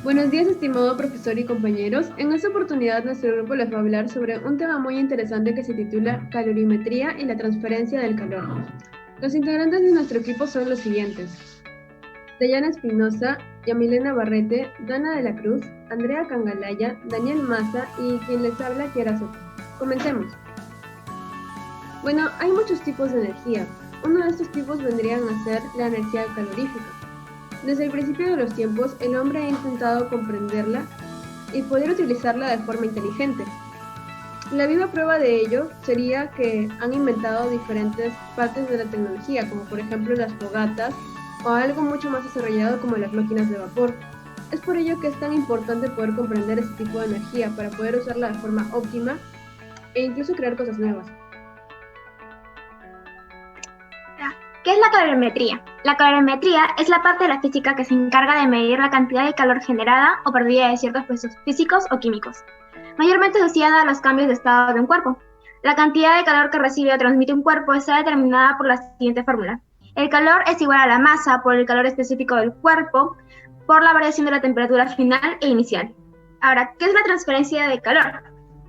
Buenos días, estimado profesor y compañeros. En esta oportunidad, nuestro grupo les va a hablar sobre un tema muy interesante que se titula Calorimetría y la transferencia del calor. Los integrantes de nuestro equipo son los siguientes: Dayana Espinosa, Yamilena Barrete, Dana de la Cruz, Andrea Cangalaya, Daniel Maza y quien les habla, Kiara Soto. Comencemos. Bueno, hay muchos tipos de energía. Uno de estos tipos vendrían a ser la energía calorífica. Desde el principio de los tiempos, el hombre ha intentado comprenderla y poder utilizarla de forma inteligente. La viva prueba de ello sería que han inventado diferentes partes de la tecnología, como por ejemplo las fogatas o algo mucho más desarrollado como las máquinas de vapor. Es por ello que es tan importante poder comprender este tipo de energía para poder usarla de forma óptima e incluso crear cosas nuevas. ¿Qué es la calorimetría? La calorimetría es la parte de la física que se encarga de medir la cantidad de calor generada o perdida de ciertos procesos físicos o químicos, mayormente asociada a los cambios de estado de un cuerpo. La cantidad de calor que recibe o transmite un cuerpo está determinada por la siguiente fórmula. El calor es igual a la masa por el calor específico del cuerpo por la variación de la temperatura final e inicial. Ahora, ¿qué es la transferencia de calor?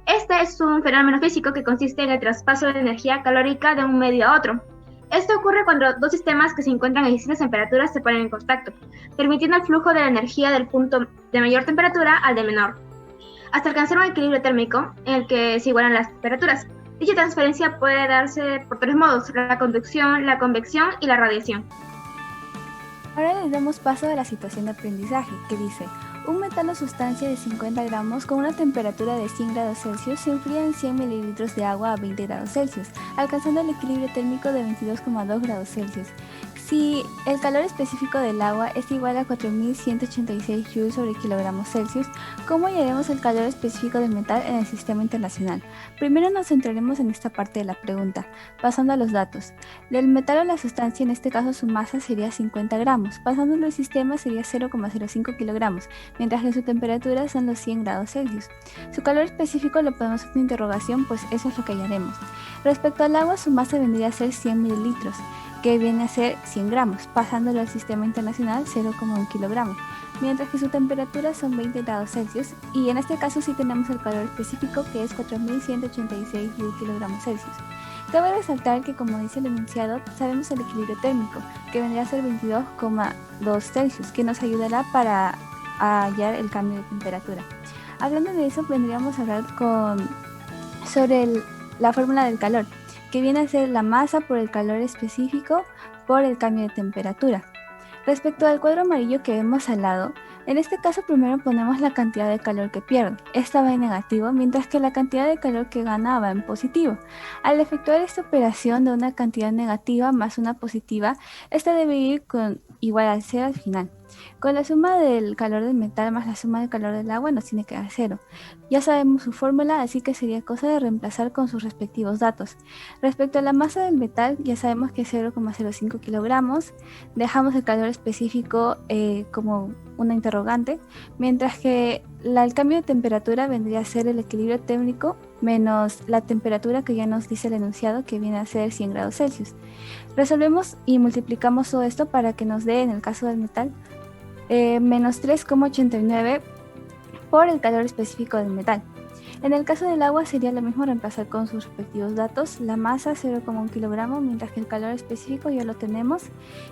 Este es un fenómeno físico que consiste en el traspaso de energía calórica de un medio a otro. Esto ocurre cuando dos sistemas que se encuentran a distintas temperaturas se ponen en contacto, permitiendo el flujo de la energía del punto de mayor temperatura al de menor, hasta alcanzar un equilibrio térmico en el que se igualan las temperaturas. Dicha transferencia puede darse por tres modos: la conducción, la convección y la radiación. Ahora le damos paso a la situación de aprendizaje, que dice: un metal o sustancia de 50 gramos con una temperatura de 100 grados Celsius se enfría en 100 mililitros de agua a 20 grados Celsius, alcanzando el equilibrio térmico de 22,2 grados Celsius. Si el calor específico del agua es igual a 4.186 joules sobre kilogramos Celsius, ¿cómo hallaremos el calor específico del metal en el sistema internacional? Primero nos centraremos en esta parte de la pregunta, pasando a los datos. Del metal o la sustancia, en este caso su masa sería 50 gramos, pasándolo al sistema sería 0,05 kilogramos, mientras que su temperatura son los 100 grados Celsius. Su calor específico lo podemos hacer una interrogación, pues eso es lo que hallaremos. Respecto al agua, su masa vendría a ser 100 mililitros, que viene a ser 100 gramos, pasándolo al sistema internacional 0,1 kilogramo, mientras que su temperatura son 20 grados Celsius, y en este caso sí tenemos el calor específico, que es 4.186 kilogramos Celsius. Cabe resaltar que, como dice el enunciado, sabemos el equilibrio térmico, que vendría a ser 22,2 Celsius, que nos ayudará para hallar el cambio de temperatura. Hablando de eso, vendríamos a hablar sobre la fórmula del calor, que viene a ser la masa por el calor específico por el cambio de temperatura. Respecto al cuadro amarillo que vemos al lado, en este caso primero ponemos la cantidad de calor que pierde. Esta va en negativo, mientras que la cantidad de calor que gana va en positivo. Al efectuar esta operación de una cantidad negativa más una positiva, esta debe ir igual al cero al final. Con la suma del calor del metal más la suma del calor del agua nos tiene que dar cero. Ya sabemos su fórmula, así que sería cosa de reemplazar con sus respectivos datos. Respecto a la masa del metal, ya sabemos que es 0,05 kilogramos. Dejamos el calor específico como una interrogante, mientras que el cambio de temperatura vendría a ser el equilibrio térmico menos la temperatura que ya nos dice el enunciado, que viene a ser 100 grados Celsius. Resolvemos y multiplicamos todo esto para que nos dé, en el caso del metal, menos 3,89 por el calor específico del metal. En el caso del agua sería lo mismo, reemplazar con sus respectivos datos, la masa 0,1 kilogramo, mientras que el calor específico ya lo tenemos,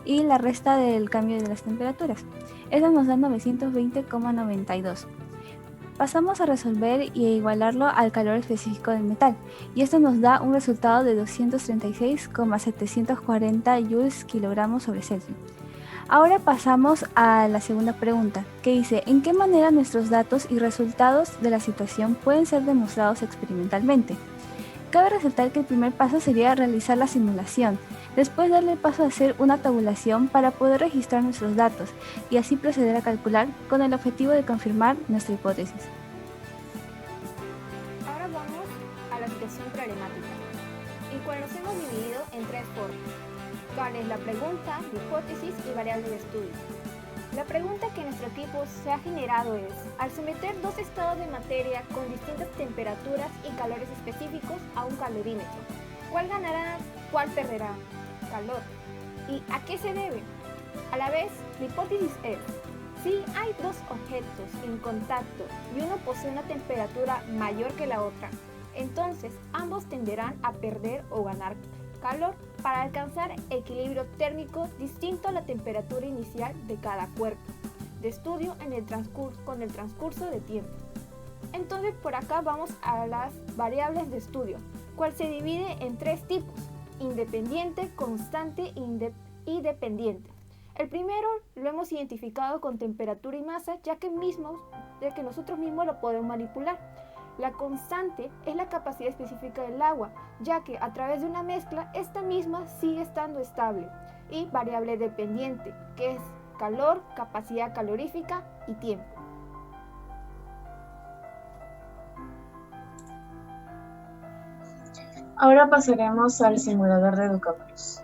y la resta del cambio de las temperaturas. Eso nos da 920,92. Pasamos a resolver y a igualarlo al calor específico del metal, y esto nos da un resultado de 236,740 joules kilogramos sobre Celsius. Ahora pasamos a la segunda pregunta, que dice: ¿en qué manera nuestros datos y resultados de la situación pueden ser demostrados experimentalmente? Cabe resaltar que el primer paso sería realizar la simulación, después darle el paso a hacer una tabulación para poder registrar nuestros datos y así proceder a calcular con el objetivo de confirmar nuestra hipótesis. Ahora vamos a la situación problemática, en cual nos hemos dividido en tres formas: cuál es la pregunta, la hipótesis y variable de estudio. La pregunta que nuestro equipo se ha generado es: al someter dos estados de materia con distintas temperaturas y calores específicos a un calorímetro, ¿cuál ganará, cuál perderá? Calor. ¿Y a qué se debe? A la vez, la hipótesis es: Si hay dos objetos en contacto y uno posee una temperatura mayor que la otra, entonces ambos tenderán a perder o ganar calor para alcanzar equilibrio térmico distinto a la temperatura inicial de cada cuerpo de estudio con el transcurso de tiempo. Entonces por acá vamos a las variables de estudio, cual se divide en tres tipos: independiente, constante y dependiente. El primero lo hemos identificado con temperatura y masa, ya que nosotros mismos lo podemos manipular. La constante es la capacidad específica del agua, ya que a través de una mezcla, esta misma sigue estando estable. Y variable dependiente, que es calor, capacidad calorífica y tiempo. Ahora pasaremos al simulador de EducaPlus.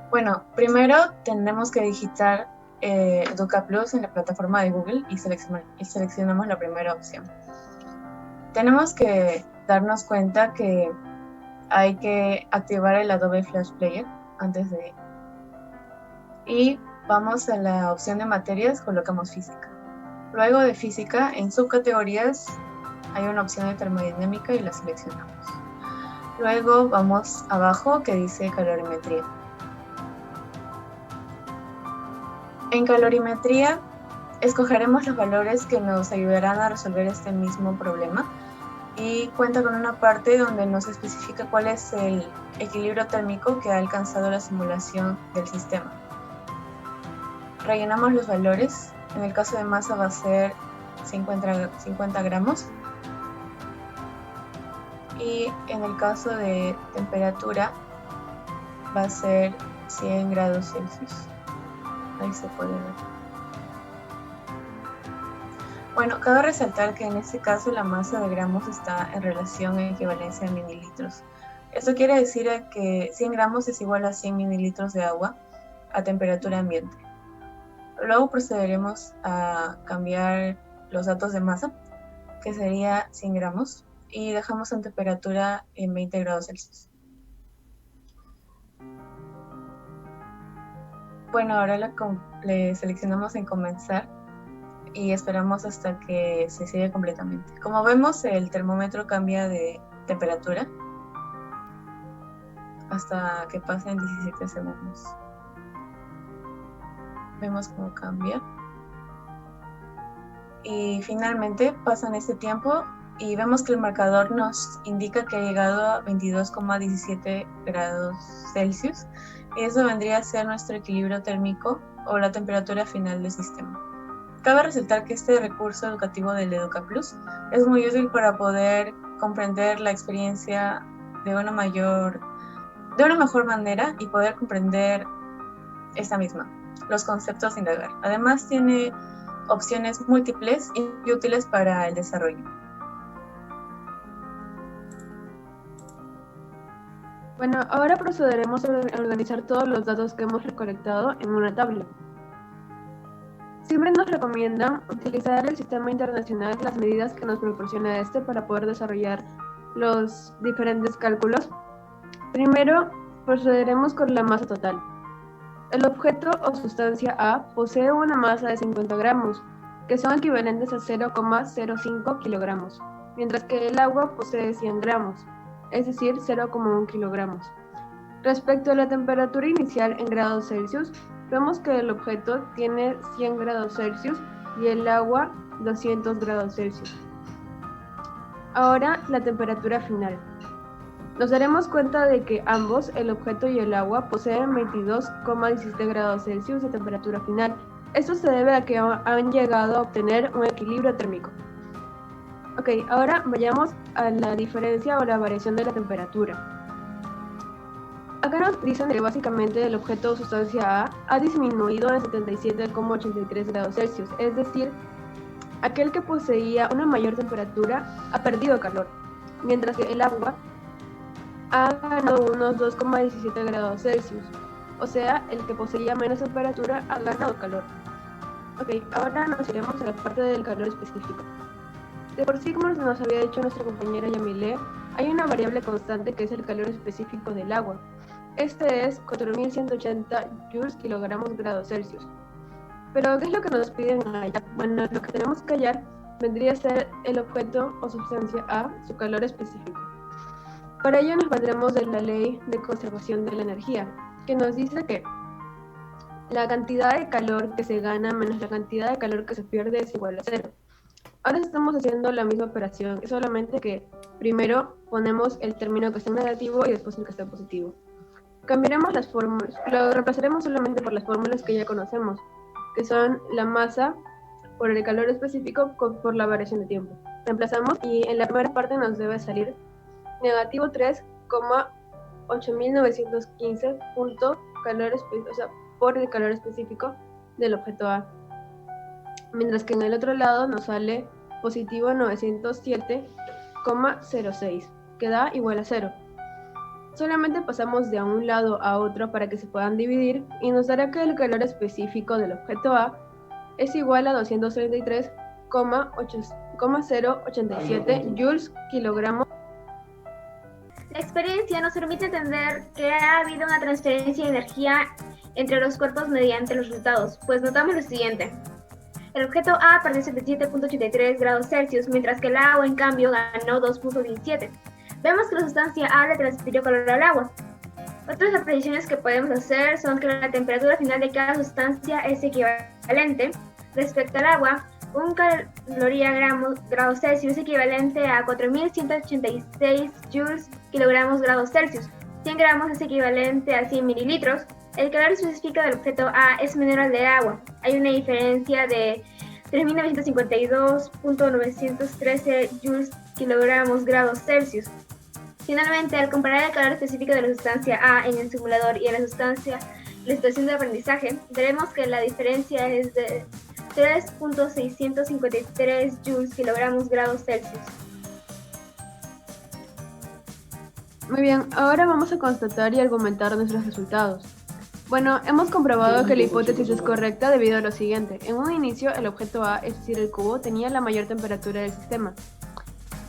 Bueno, primero tendremos que digitar EducaPlus en la plataforma de Google y seleccionamos la primera opción. Tenemos que darnos cuenta que hay que activar el Adobe Flash Player antes de... Y vamos a la opción de materias, colocamos física. Luego de física, en subcategorías hay una opción de termodinámica y la seleccionamos. Luego vamos abajo que dice calorimetría. En calorimetría escogeremos los valores que nos ayudarán a resolver este mismo problema y cuenta con una parte donde nos especifica cuál es el equilibrio térmico que ha alcanzado la simulación del sistema. Rellenamos los valores. En el caso de masa va a ser 50 gramos. Y en el caso de temperatura va a ser 100 grados Celsius. Ahí se puede ver. Bueno, cabe resaltar que en este caso la masa de gramos está en relación a equivalencia a mililitros. Esto quiere decir que 100 gramos es igual a 100 mililitros de agua a temperatura ambiente. Luego procederemos a cambiar los datos de masa, que sería 100 gramos, y dejamos en temperatura en 20 grados Celsius. Bueno, ahora le seleccionamos en comenzar y esperamos hasta que se siga completamente. Como vemos, el termómetro cambia de temperatura hasta que pasen 17 segundos. Vemos cómo cambia. Y finalmente pasan este tiempo y vemos que el marcador nos indica que ha llegado a 22,17 grados Celsius. Y eso vendría a ser nuestro equilibrio térmico o la temperatura final del sistema. Cabe resaltar que este recurso educativo del EducaPlus es muy útil para poder comprender la experiencia de una mejor manera y poder comprender esta misma, los conceptos a indagar. Además tiene opciones múltiples y útiles para el desarrollo. Bueno, ahora procederemos a organizar todos los datos que hemos recolectado en una tabla. Siempre nos recomiendan utilizar el sistema internacional, las medidas que nos proporciona este para poder desarrollar los diferentes cálculos. Primero, procederemos con la masa total. El objeto o sustancia A posee una masa de 50 gramos, que son equivalentes a 0,05 kilogramos, mientras que el agua posee 100 gramos, es decir, 0,1 kilogramos. Respecto a la temperatura inicial en grados Celsius, vemos que el objeto tiene 100 grados Celsius y el agua 200 grados Celsius. Ahora, la temperatura final. Nos daremos cuenta de que ambos, el objeto y el agua, poseen 22,17 grados Celsius de temperatura final. Esto se debe a que han llegado a obtener un equilibrio térmico. Ok, ahora vayamos a la diferencia o la variación de la temperatura. Acá nos dicen que básicamente el objeto o sustancia A ha disminuido de 77,83 grados Celsius, es decir, aquel que poseía una mayor temperatura ha perdido calor, mientras que el agua ha ganado unos 2,17 grados Celsius, o sea, el que poseía menos temperatura ha ganado calor. Ok, ahora nos iremos a la parte del calor específico. De por sí, como nos había dicho nuestra compañera Yamile, hay una variable constante que es el calor específico del agua. Este es 4180 joules kilogramos grados Celsius. Pero, ¿qué es lo que nos piden hallar? Bueno, lo que tenemos que hallar vendría a ser el objeto o sustancia A, su calor específico. Para ello nos valdremos de la ley de conservación de la energía, que nos dice que la cantidad de calor que se gana menos la cantidad de calor que se pierde es igual a cero. Ahora estamos haciendo la misma operación, solamente que primero ponemos el término que está en negativo y después el que está en positivo. Cambiaremos las fórmulas, lo reemplazaremos solamente por las fórmulas que ya conocemos, que son la masa por el calor específico por la variación de tiempo. Reemplazamos y en la primera parte nos debe salir negativo 3,8915 por el calor específico del objeto A. Mientras que en el otro lado nos sale positivo 907,06, que da igual a 0. Solamente pasamos de un lado a otro para que se puedan dividir y nos dará que el calor específico del objeto A es igual a 233,087 joules kilogramos. La experiencia nos permite entender que ha habido una transferencia de energía entre los cuerpos mediante los resultados, pues notamos lo siguiente. El objeto A perdió 77,83 grados Celsius, mientras que el agua, en cambio, ganó 2,17. Vemos que la sustancia A le transfirió calor al agua. Otras apreciaciones que podemos hacer son que la temperatura final de cada sustancia es equivalente. Respecto al agua, un grado Celsius es equivalente a 4.186 joules kilogramos grados Celsius. 100 gramos es equivalente a 100 mililitros. El calor específico del objeto A es menor al del agua. Hay una diferencia de 3.952.913 joules kilogramos grados Celsius. Finalmente, al comparar el calor específico de la sustancia A en el simulador y en la situación de aprendizaje, veremos que la diferencia es de 3.653 joules kilogramos grados Celsius. Muy bien, ahora vamos a constatar y argumentar nuestros resultados. Bueno, hemos comprobado que la hipótesis es correcta debido a lo siguiente. En un inicio, el objeto A, es decir, el cubo, tenía la mayor temperatura del sistema,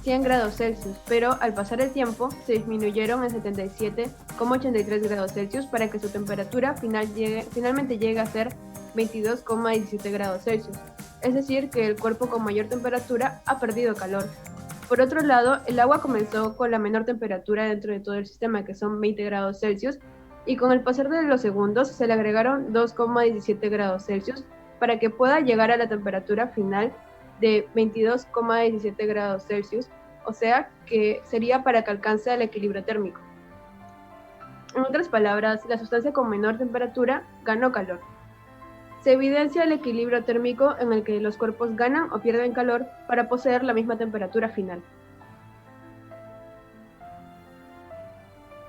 100 grados Celsius, pero al pasar el tiempo se disminuyeron en 77,83 grados Celsius para que su temperatura finalmente llegue a ser 22,17 grados Celsius. Es decir, que el cuerpo con mayor temperatura ha perdido calor. Por otro lado, el agua comenzó con la menor temperatura dentro de todo el sistema, que son 20 grados Celsius, y con el pasar de los segundos se le agregaron 2,17 grados Celsius para que pueda llegar a la temperatura final de 22,17 grados Celsius, o sea que sería para que alcance el equilibrio térmico. En otras palabras, la sustancia con menor temperatura ganó calor. Se evidencia el equilibrio térmico en el que los cuerpos ganan o pierden calor para poseer la misma temperatura final.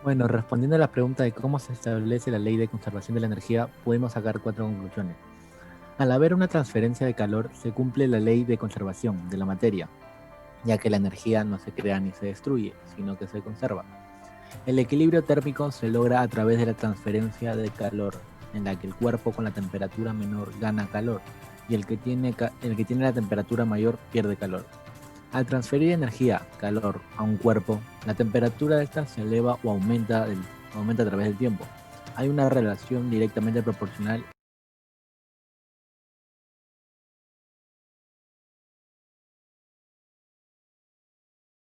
Bueno, respondiendo a la pregunta de cómo se establece la ley de conservación de la energía, podemos sacar 4 conclusiones. Al haber una transferencia de calor, se cumple la ley de conservación de la materia, ya que la energía no se crea ni se destruye, sino que se conserva. El equilibrio térmico se logra a través de la transferencia de calor, en la que el cuerpo con la temperatura menor gana calor, y el que tiene la temperatura mayor pierde calor. Al transferir energía, calor, a un cuerpo, la temperatura de esta se eleva o aumenta a través del tiempo. Hay una relación directamente proporcional